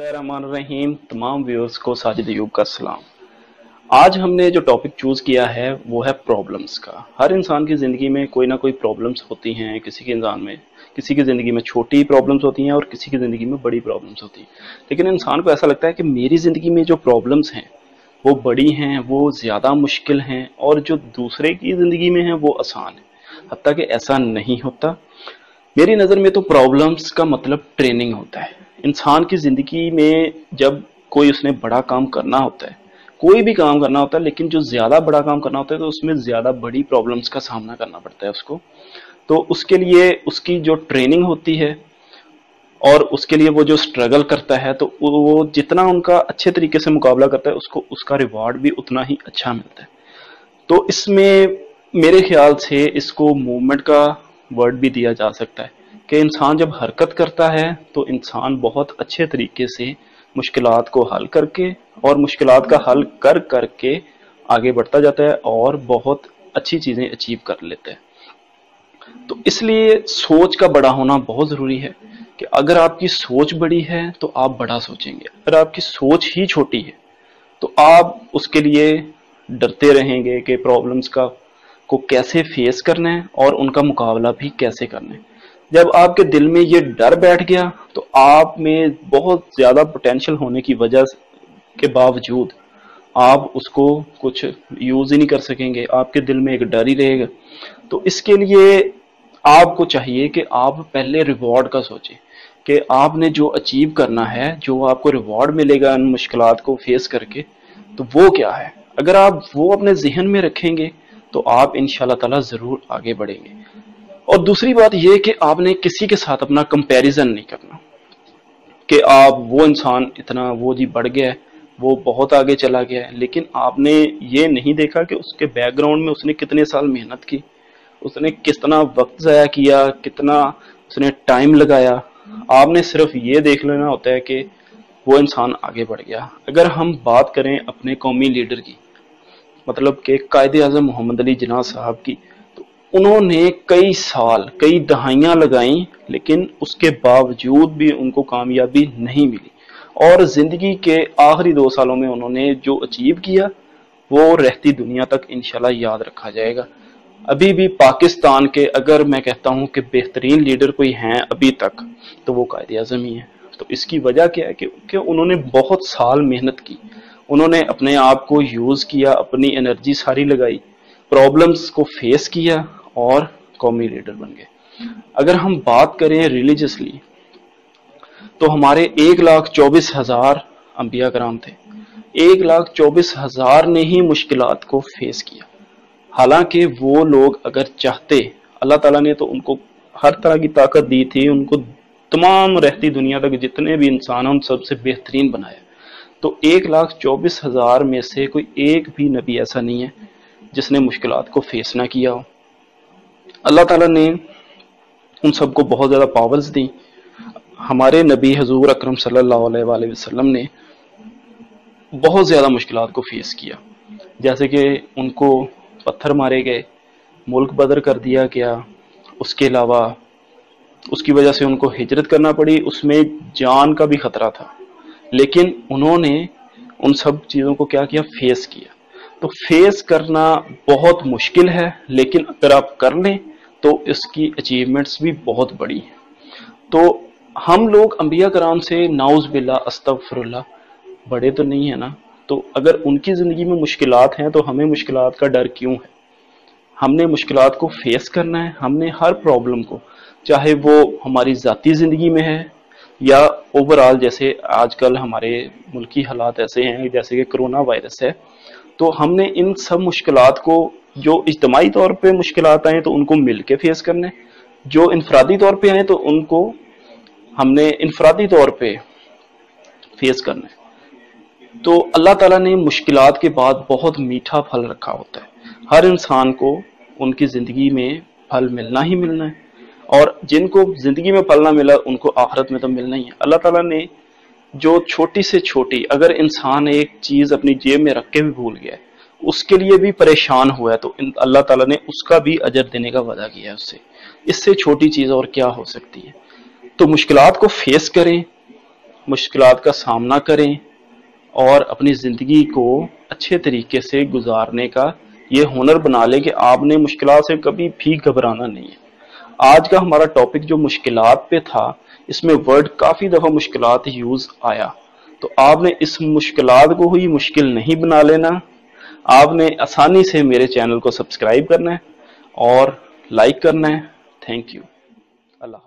बिस्मिल्लाहिर्रहमानिर्रहीम। तमाम व्यूअर्स को साजिद अयूब का सलाम। आज हमने जो टॉपिक चूज़ किया है वो है प्रॉब्लम्स का। हर इंसान की ज़िंदगी में कोई ना कोई प्रॉब्लम्स होती हैं। किसी की ज़िंदगी में छोटी प्रॉब्लम्स होती हैं और किसी की ज़िंदगी में बड़ी प्रॉब्लम्स होती हैं। लेकिन इंसान को ऐसा लगता है कि मेरी ज़िंदगी में जो प्रॉब्लम्स हैं वो बड़ी हैं, वो ज़्यादा मुश्किल हैं, और जो दूसरे की ज़िंदगी में है वो आसान है। हत्ता कि ऐसा नहीं होता। मेरी नज़र में तो प्रॉब्लम्स का मतलब ट्रेनिंग होता है। इंसान की ज़िंदगी में जब कोई उसने बड़ा काम करना होता है, कोई भी काम करना होता है, लेकिन जो ज़्यादा बड़ा काम करना होता है तो उसमें ज़्यादा बड़ी प्रॉब्लम्स का सामना करना पड़ता है उसको। तो उसके लिए उसकी जो ट्रेनिंग होती है और उसके लिए वो जो स्ट्रगल करता है, तो वो जितना उनका अच्छे तरीके से मुकाबला करता है उसको उसका रिवॉर्ड भी उतना ही अच्छा मिलता है। तो इसमें मेरे ख्याल से इसको मूवमेंट का वर्ड भी दिया जा सकता है कि इंसान जब हरकत करता है तो इंसान बहुत अच्छे तरीके से मुश्किलात को हल करके और मुश्किलात का हल कर करके आगे बढ़ता जाता है और बहुत अच्छी चीज़ें अचीव कर लेता है। तो इसलिए सोच का बड़ा होना बहुत ज़रूरी है कि अगर आपकी सोच बड़ी है तो आप बड़ा सोचेंगे। अगर आपकी सोच ही छोटी है तो आप उसके लिए डरते रहेंगे कि प्रॉब्लम्स को कैसे फेस करना है और उनका मुकाबला भी कैसे करना है। जब आपके दिल में ये डर बैठ गया तो आप में बहुत ज़्यादा पोटेंशियल होने की वजह के बावजूद आप उसको कुछ यूज़ ही नहीं कर सकेंगे। आपके दिल में एक डर ही रहेगा। तो इसके लिए आपको चाहिए कि आप पहले रिवॉर्ड का सोचें कि आपने जो अचीव करना है, जो आपको रिवॉर्ड मिलेगा इन मुश्किलात को फेस करके, तो वो क्या है। अगर आप वो अपने जहन में रखेंगे तो आप इंशाल्लाह ताला ज़रूर आगे बढ़ेंगे। और दूसरी बात यह कि आपने किसी के साथ अपना कंपैरिजन नहीं करना कि आप वो इंसान इतना वो जी बढ़ गया है, वो बहुत आगे चला गया है, लेकिन आपने ये नहीं देखा कि उसके बैकग्राउंड में उसने कितने साल मेहनत की, उसने कितना वक्त ज़ाया किया, कितना उसने टाइम लगाया। आपने सिर्फ ये देख लेना होता है कि वो इंसान आगे बढ़ गया। अगर हम बात करें अपने कौमी लीडर की, मतलब कि कायदे आज़म मोहम्मद अली जिन्ना साहब की, तो उन्होंने कई साल कई दहाइयाँ लगाई, लेकिन उसके बावजूद भी उनको कामयाबी नहीं मिली। और ज़िंदगी के आखिरी 2 सालों में उन्होंने जो अचीव किया वो रहती दुनिया तक इंशाल्लाह याद रखा जाएगा। अभी भी पाकिस्तान के अगर मैं कहता हूँ कि बेहतरीन लीडर कोई हैं अभी तक तो वो कायदे आज़म ही है। तो इसकी वजह क्या है कि उन्होंने बहुत साल मेहनत की, उन्होंने अपने आप को यूज़ किया, अपनी एनर्जी सारी लगाई, प्रॉब्लम्स को फेस किया और कौमी लीडर बन गए। अगर हम बात करें रिलीजियसली तो हमारे 1,24,000 अंबिया कराम थे। 1,24,000 ने ही मुश्किलात को फेस किया। हालांकि वो लोग अगर चाहते, अल्लाह ताला ने तो उनको हर तरह की ताकत दी थी, उनको तमाम रहती दुनिया तक जितने भी इंसान हैं उन सबसे बेहतरीन बनाया। तो 1,24,000 में से कोई एक भी नबी ऐसा नहीं है जिसने मुश्किलात को फेस ना किया हो। अल्लाह ताला ने उन सबको बहुत ज़्यादा पावर्स दी। हमारे नबी हजूर अकरम सल्लल्लाहु अलैहि वसल्लम ने बहुत ज़्यादा मुश्किलात को फेस किया। जैसे कि उनको पत्थर मारे गए, मुल्क बदर कर दिया गया, उसके अलावा उसकी वजह से उनको हिजरत करना पड़ी, उसमें जान का भी खतरा था, लेकिन उन्होंने उन सब चीज़ों को क्या किया, फेस किया। तो फेस करना बहुत मुश्किल है, लेकिन अगर आप कर लें तो इसकी अचीवमेंट्स भी बहुत बड़ी हैं। तो हम लोग अंबिया कराम से नाउज़ बिल्ला अस्तगफिरुल्लाह बड़े तो नहीं है ना। तो अगर उनकी ज़िंदगी में मुश्किलात हैं तो हमें मुश्किलात का डर क्यों है। हमने मुश्किलात को फेस करना है। हमने हर प्रॉब्लम को, चाहे वो हमारी ज़ाती ज़िंदगी में है या ओवरऑल, जैसे आजकल हमारे मुल्की हालात ऐसे हैं जैसे कि कोरोना वायरस है, तो हमने इन सब मुश्किलात को, जो इज्तिमाई तौर पे मुश्किलात आए तो उनको मिल के फेस करना है, जो इनफरादी तौर पे आए तो उनको हमने इनफरादी तौर पे फेस करना है। तो अल्लाह ताला ने मुश्किलात के बाद बहुत मीठा फल रखा होता है। हर इंसान को उनकी ज़िंदगी में फल मिलना ही मिलना है, और जिनको ज़िंदगी में फल ना मिला उनको आखिरत में तो मिलना ही है। अल्लाह ताला ने जो छोटी से छोटी, अगर इंसान एक चीज़ अपनी जेब में रख के भी भूल गया है, उसके लिए भी परेशान हुआ है, तो अल्लाह ताला ने उसका भी अजर देने का वादा किया है उससे। इससे छोटी चीज़ और क्या हो सकती है। तो मुश्किलात को फेस करें, मुश्किलात का सामना करें और अपनी ज़िंदगी को अच्छे तरीके से गुजारने का ये हुनर बना लें कि आपने मुश्किलात से कभी भी घबराना नहीं है। आज का हमारा टॉपिक जो मुश्किलात पे था, इसमें वर्ड काफ़ी दफ़ा मुश्किलात यूज़ आया, तो आपने इस मुश्किलात को ही मुश्किल नहीं बना लेना। आपने आसानी से मेरे चैनल को सब्सक्राइब करना है और लाइक करना है। Thank you. अल्लाह।